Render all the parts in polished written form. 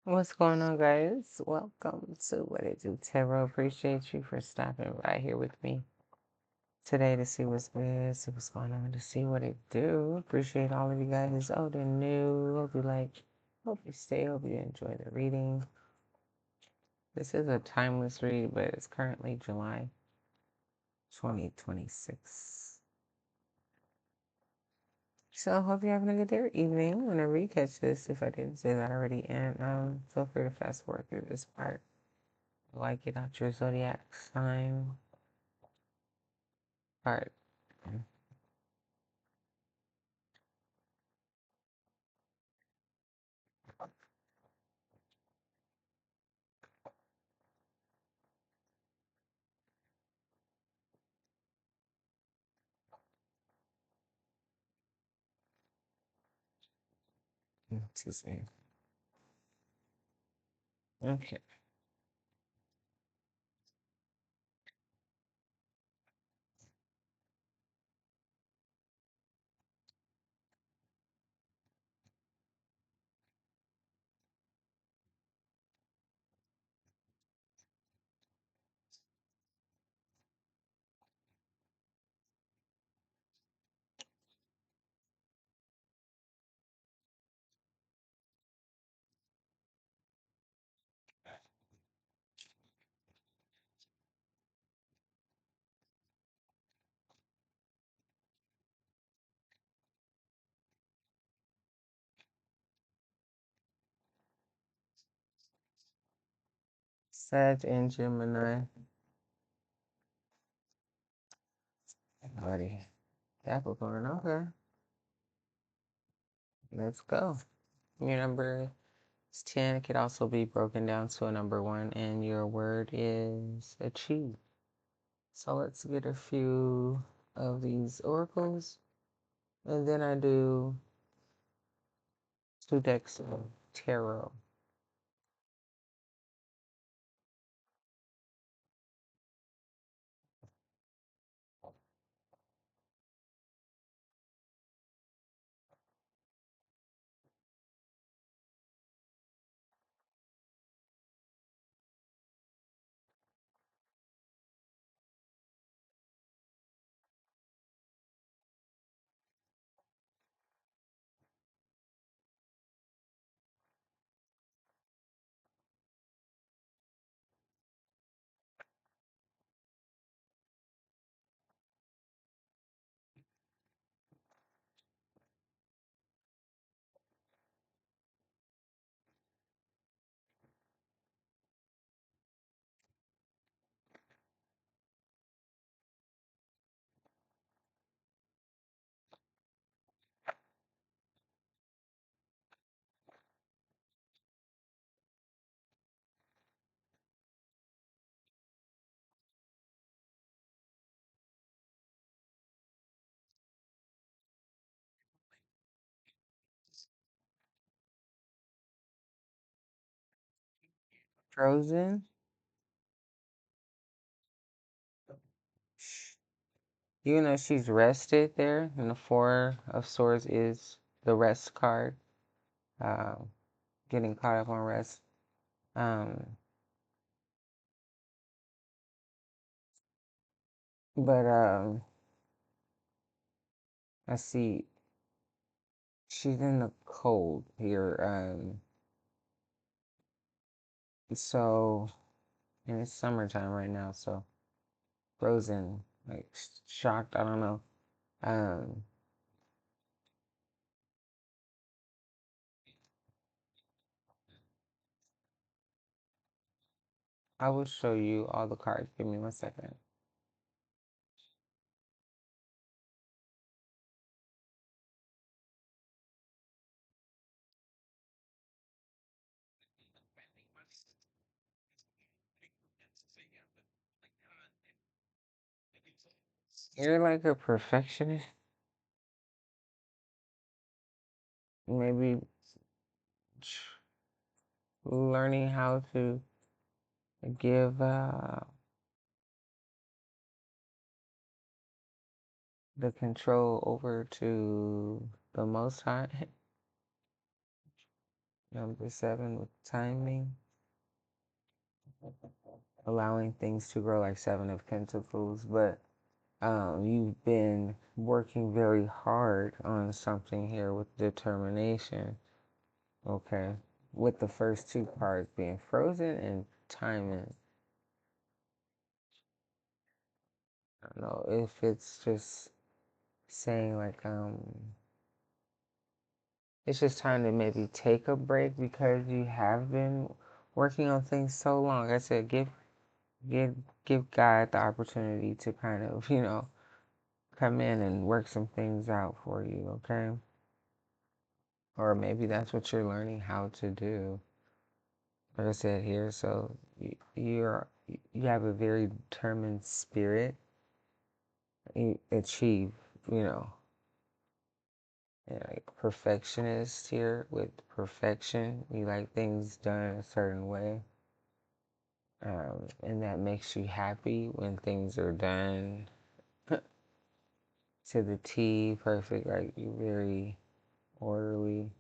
What's going on, guys? Welcome to What It Do Tarot. Appreciate you for stopping by here with me today to see what's good, see what's going on, to see what it do. Appreciate all of you guys. Oh, they're new. Hope you stay, hope you enjoy the reading. This is a timeless read, but it's currently July 2026. So, hope you're having a good day or evening whenever you catch this, if I didn't say that already. And feel free to fast forward through this part. Like it out your zodiac sign part. Excuse me. Okay. Sag and Gemini. Buddy. Capricorn. Okay. Let's go. Your number is 10. It could also be broken down to a number 1, and your word is achieve. So let's get a few of these oracles, and then I do 2 decks of tarot. Frozen. You know she's rested there, and the 4 of Swords is the rest card. Um, Getting caught up on rest. Um, but I see she's in the cold here. So and it's summertime right now, so frozen, like shocked. I don't know. Um, I will show you all the cards. Give me 1 second. You're like a perfectionist, maybe learning how to give the control over to the Most High. Number 7 with timing, allowing things to grow, like 7 of Pentacles, but you've been working very hard on something here with determination, okay? With the first 2 cards being frozen and timing. I don't know if it's just saying like it's just time to maybe take a break because you have been working on things so long. I said give give God the opportunity to kind of, come in and work some things out for you, okay? Or maybe that's what you're learning how to do. Like I said here, so you have a very determined spirit. You achieve, you know, like perfectionist here with perfection. You like things done a certain way. And that makes you happy when things are done to the T, perfect, like you're very orderly.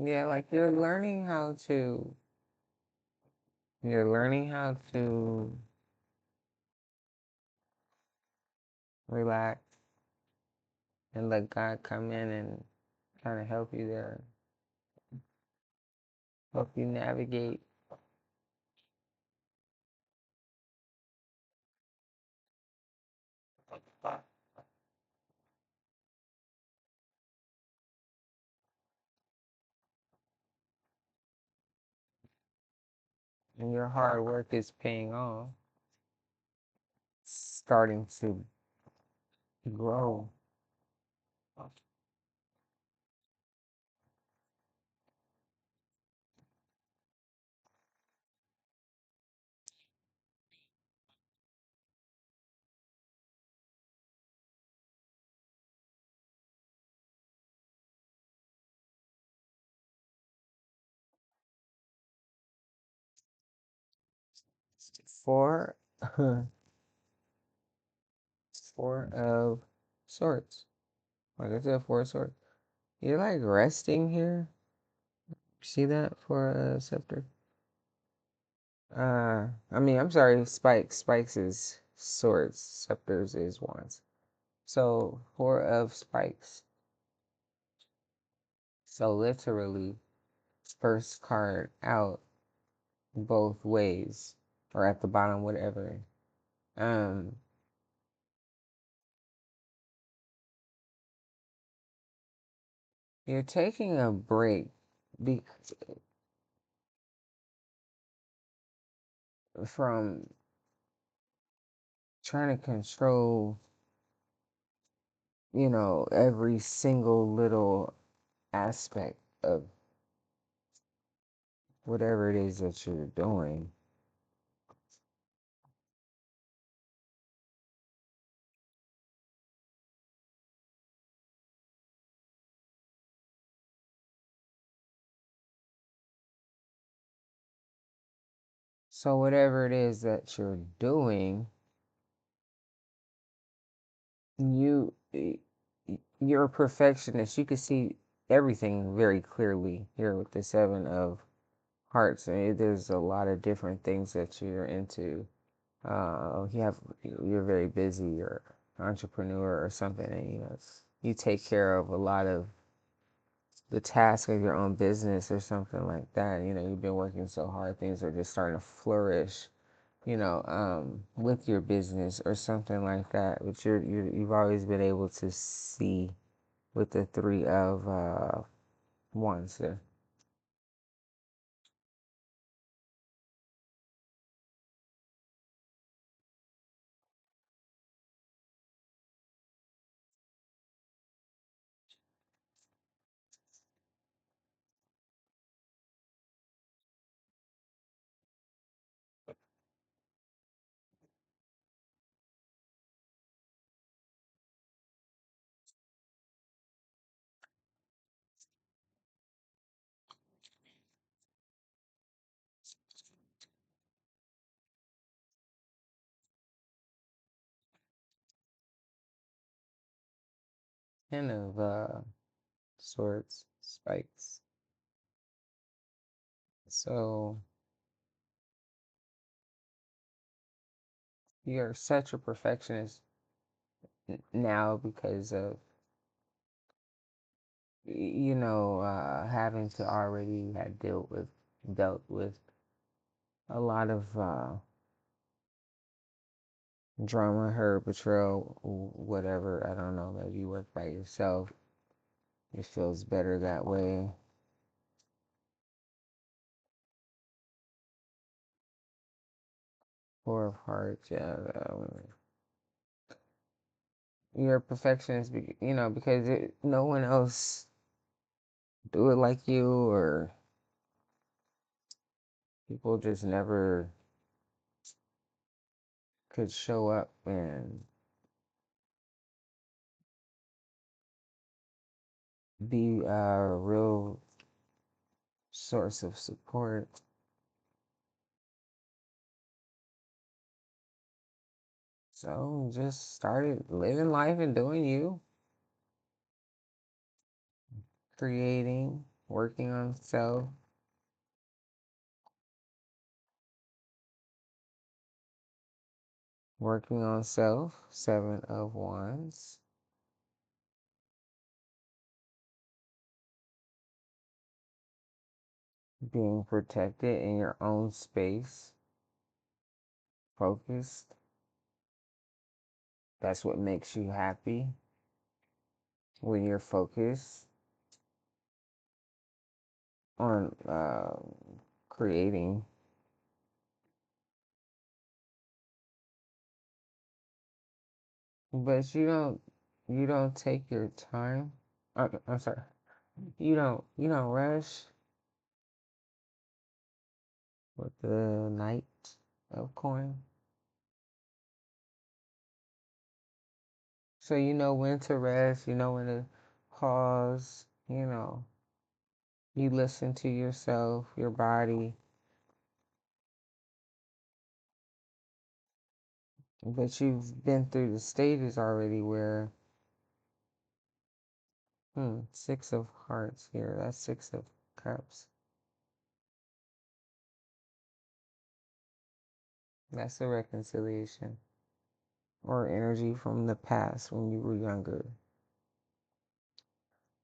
Yeah, like you're learning how to relax and let God come in and kind of help you there, help you navigate. And your hard work is paying off, starting to grow. 4, 4 of Swords. Like I said, 4 of Swords. You're like resting here. See that for Scepter? I mean, I'm sorry, Spikes. Spikes is Swords. Scepters is Wands. So, 4 of Spikes. So, literally, first card out both ways, or at the bottom, whatever. Um, you're taking a break be- from trying to control, every single little aspect of whatever it is that you're doing. So whatever it is that you're doing, you you're a perfectionist. You can see everything very clearly here with the 7 of Hearts. And there's a lot of different things that you're into. You're very busy, you're an entrepreneur or something, and you take care of a lot of the task of your own business or something like that. You've been working so hard, things are just starting to flourish, with your business or something like that. But you've always been able to see with the 3 of Wands there. Ten of Swords, spikes. So you're such a perfectionist now because of having to already had dealt with a lot of drama, hurt, betrayal, whatever. I don't know. Maybe you work by yourself. It feels better that way. Four of Hearts, yeah. You're a perfectionist, because no one else do it like you, or people just never could show up and be a real source of support. So just started living life and doing you, creating, working on self, working on self, Seven of Wands, being protected in your own space, focused. That's what makes you happy when you're focused on creating. But you don't take your time. I'm sorry. You don't rush with the Knight of Coin. So you know when to rest, you know when to pause, you listen to yourself, your body. But you've been through the stages already where, Six of Hearts here. That's Six of Cups. That's a reconciliation or energy from the past when you were younger.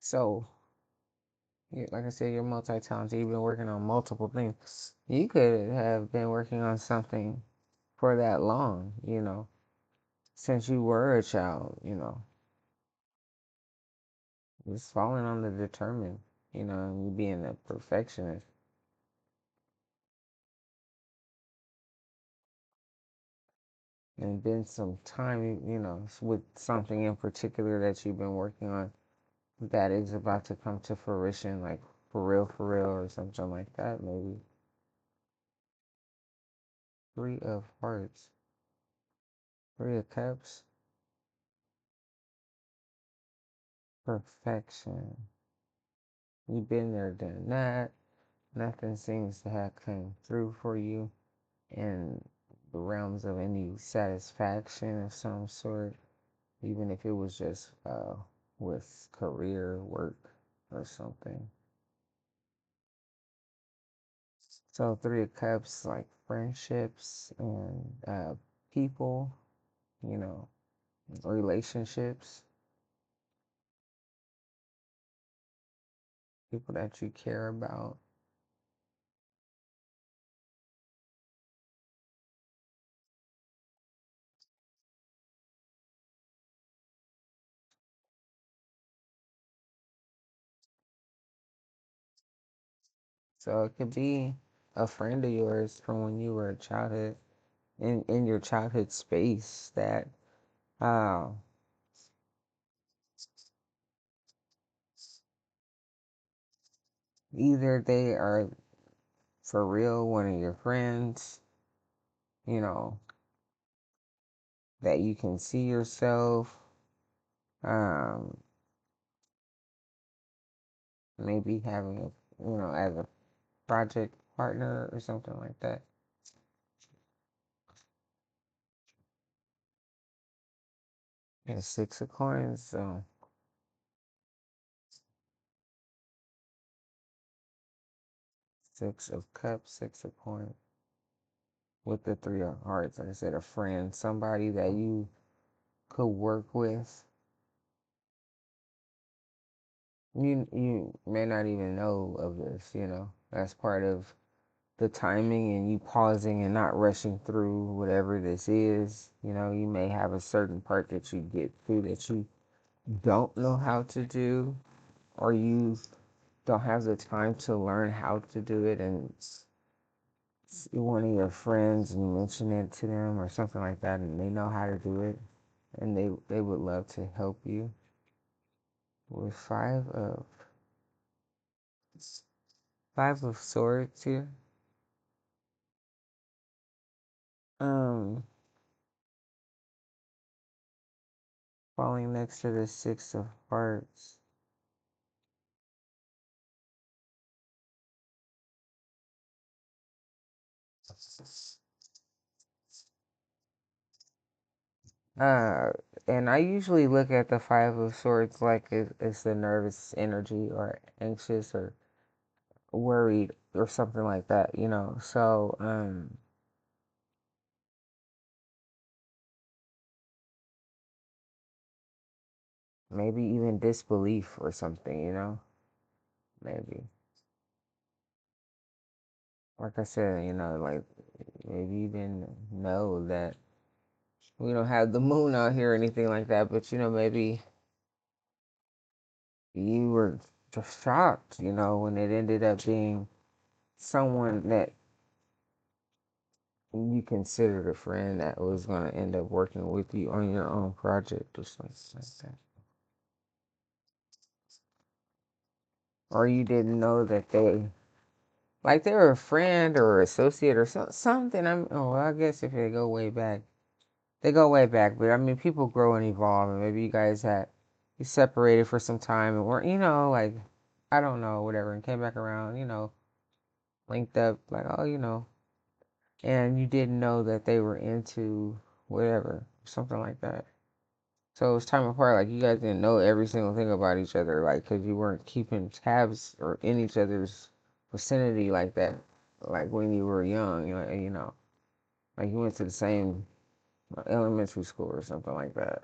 So, like I said, you're multi-talented. You've been working on multiple things. You could have been working on something for that long, since you were a child, Just falling on the determined, and you being a perfectionist. And been some time, with something in particular that you've been working on that is about to come to fruition, like for real, or something like that, maybe. Three of Hearts, Three of Cups, perfection. You've been there, done that. Nothing seems to have come through for you in the realms of any satisfaction of some sort, even if it was just with career, work, or something. So, Three of Cups, like friendships and people, you know, relationships, people that you care about. So, it could be a friend of yours from when you were a childhood, in your childhood space that uh, either they are for real one of your friends, you know, that you can see yourself, um, maybe having as a project partner or something like that. And Six of Coins, so Six of Cups, Six of Coins. With the Three of Hearts, like I said, a friend, somebody that you could work with. You may not even know of this, That's part of the timing and you pausing and not rushing through whatever this is. You may have a certain part that you get through that you don't know how to do, or you don't have the time to learn how to do it, and one of your friends and you mention it to them or something like that, and they know how to do it, and they would love to help you. With five of swords here. Um, Falling next to the Six of Hearts. Uh, and I usually look at the Five of Swords like it's the nervous energy or anxious or worried or something like that. So, maybe even disbelief or something. Maybe. Like I said, like maybe you didn't know that we don't have the moon out here or anything like that, but maybe you were just shocked, when it ended up being someone that you considered a friend that was going to end up working with you on your own project or something like that. Or you didn't know that they were a friend or associate or something. I guess if they go way back, they go way back. But I mean, people grow and evolve, and maybe you separated for some time and weren't, like, I don't know, whatever, and came back around, linked up, like, oh, and you didn't know that they were into whatever, something like that. So it was time apart. Like you guys didn't know every single thing about each other, like because you weren't keeping tabs or in each other's vicinity like that, like when you were young. Like you went to the same elementary school or something like that,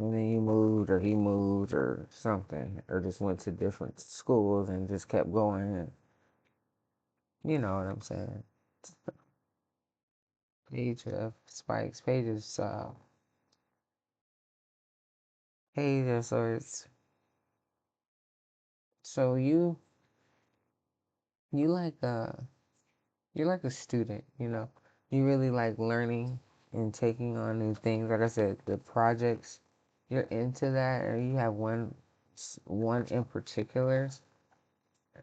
and then you moved or he moved or something, or just went to different schools and just kept going. And you know what I'm saying? Page of spikes, page of swords. So you like you're like a student. You really like learning and taking on new things. Like I said, the projects, you're into that, or you have one in particular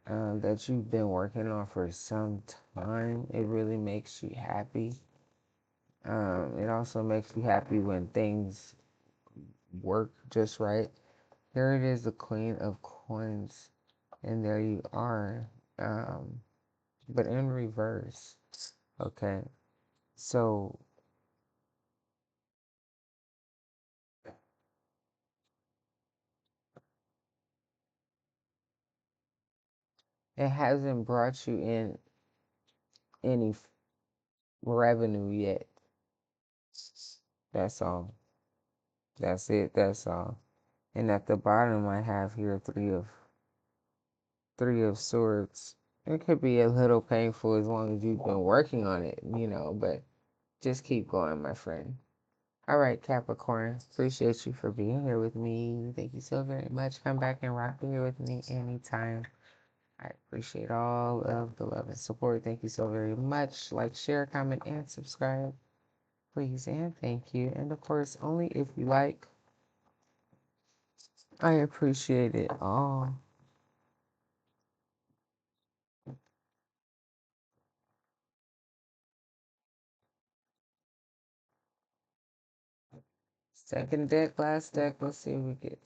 that you've been working on for some time. It really makes you happy. It also makes you happy when things work just right. Here it is, the Queen of Coins, and there you are, but in reverse. Okay, so it hasn't brought you in any revenue yet. That's all. That's it. That's all. And at the bottom, I have here three of swords. It could be a little painful as long as you've been working on it, but just keep going, my friend. All right, Capricorn. Appreciate you for being here with me. Thank you so very much. Come back and rock here with me anytime. I appreciate all of the love and support. Thank you so very much. Like, share, comment, and subscribe. Please and thank you. And of course, only if you like. I appreciate it all. Second deck, last deck. Let's see if we get.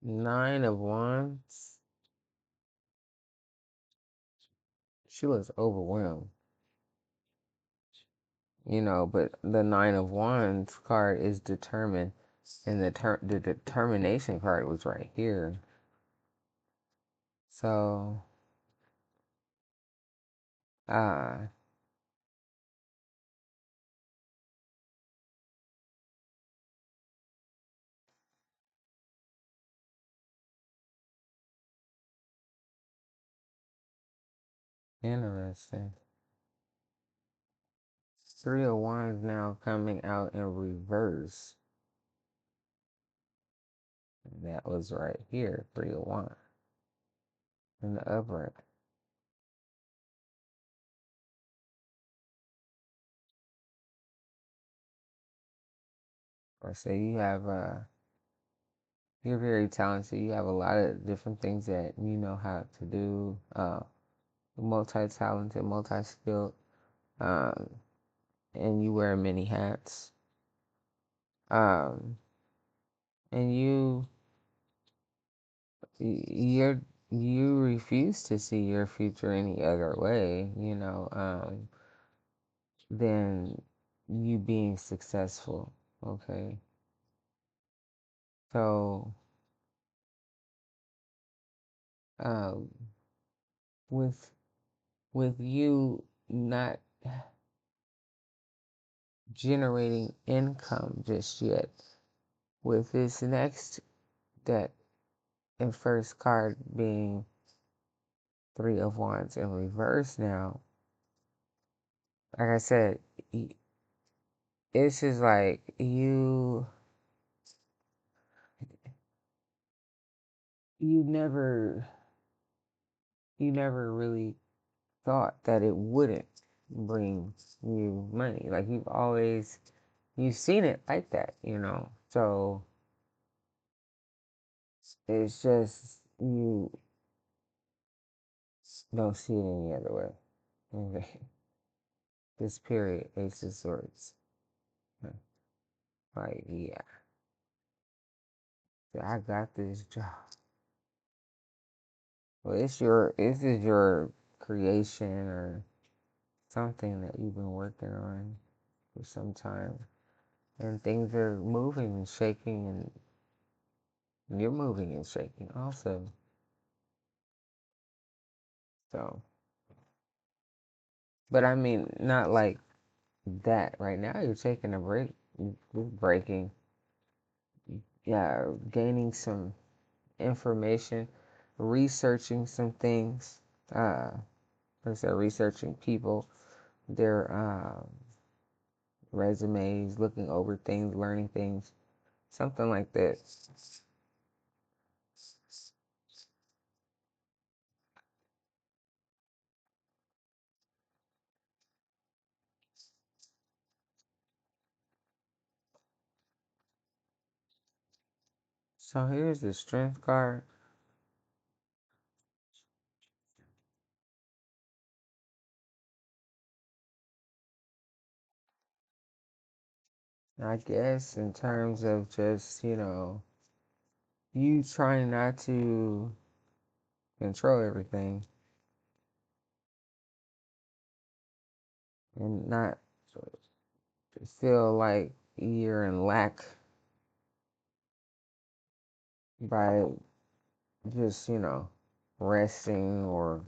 Nine of Wands. She looks overwhelmed. But the Nine of Wands card is determined, and the determination card was right here. So, uh, interesting. Three of Wands now coming out in reverse. That was right here, Three of Wands in the upright. Or say you're very talented. You have a lot of different things that you know how to do. Multi-talented, multi-skilled, um, and you wear many hats. Um, and you're you refuse to see your future any other way, than you being successful. Okay, so um, with you not generating income just yet, with this next deck and first card being Three of Wands in reverse now, like I said, it's just like you never you never really thought that it wouldn't bring you money. Like you've seen it like that. So it's just you don't see it any other way. Okay. This period, Ace of Swords. Like, yeah, I got this job. Well, this is your creation or something that you've been working on for some time. And things are moving and shaking, and you're moving and shaking also. So, but I mean, not like that right now. You're taking a break. You're breaking, yeah, gaining some information, researching some things. Like I said, researching people, their resumes, looking over things, learning things, something like that. So here's the strength card. I guess in terms of just, you trying not to control everything and not feel like you're in lack by just, resting or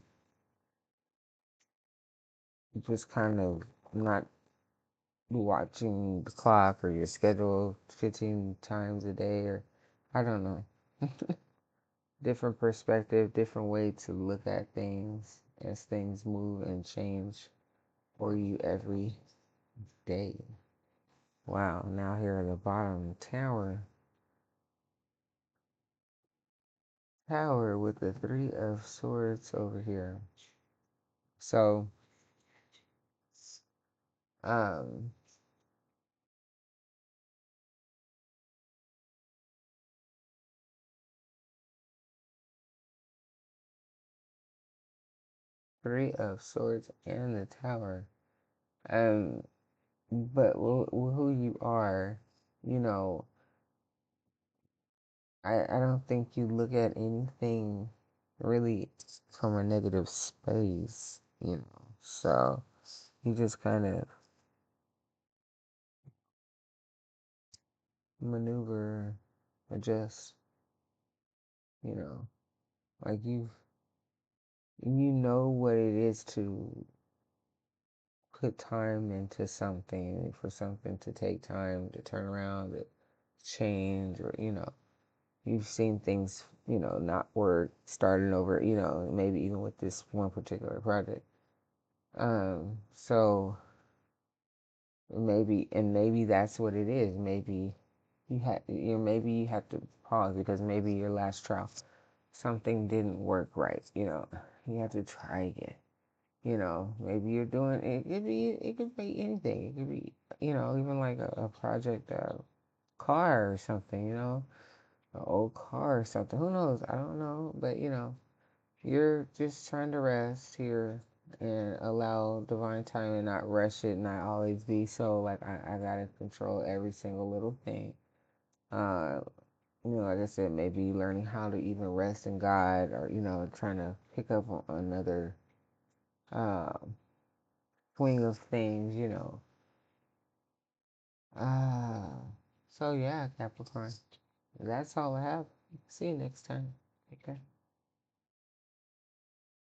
just kind of not watching the clock or your schedule 15 times a day, or I don't know. Different perspective, different way to look at things as things move and change for you every day. Wow, now here at the bottom, Tower with the Three of Swords over here. So, um, Three of Swords and the Tower. Um, but who you are, you know, I don't think you look at anything really from a negative space, you know. So you just kind of maneuver, adjust, you know, like you know what it is to put time into something, for something to take time to turn around, to change, or you've seen things, not work, starting over, maybe even with this one particular project. So maybe that's what it is. Maybe maybe you have to pause because maybe your last trial, something didn't work right. You have to try again. Maybe you're doing it could be anything. It could be, even like a project, a car or something, an old car or something. Who knows? I don't know. But you're just trying to rest here and allow divine time and not rush it, not always be so like I gotta control every single little thing. Uh, like I said, maybe learning how to even rest in God, or trying to pick up on another um swing of things. Uh, so yeah, Capricorn. That's all I have. See you next time. Okay.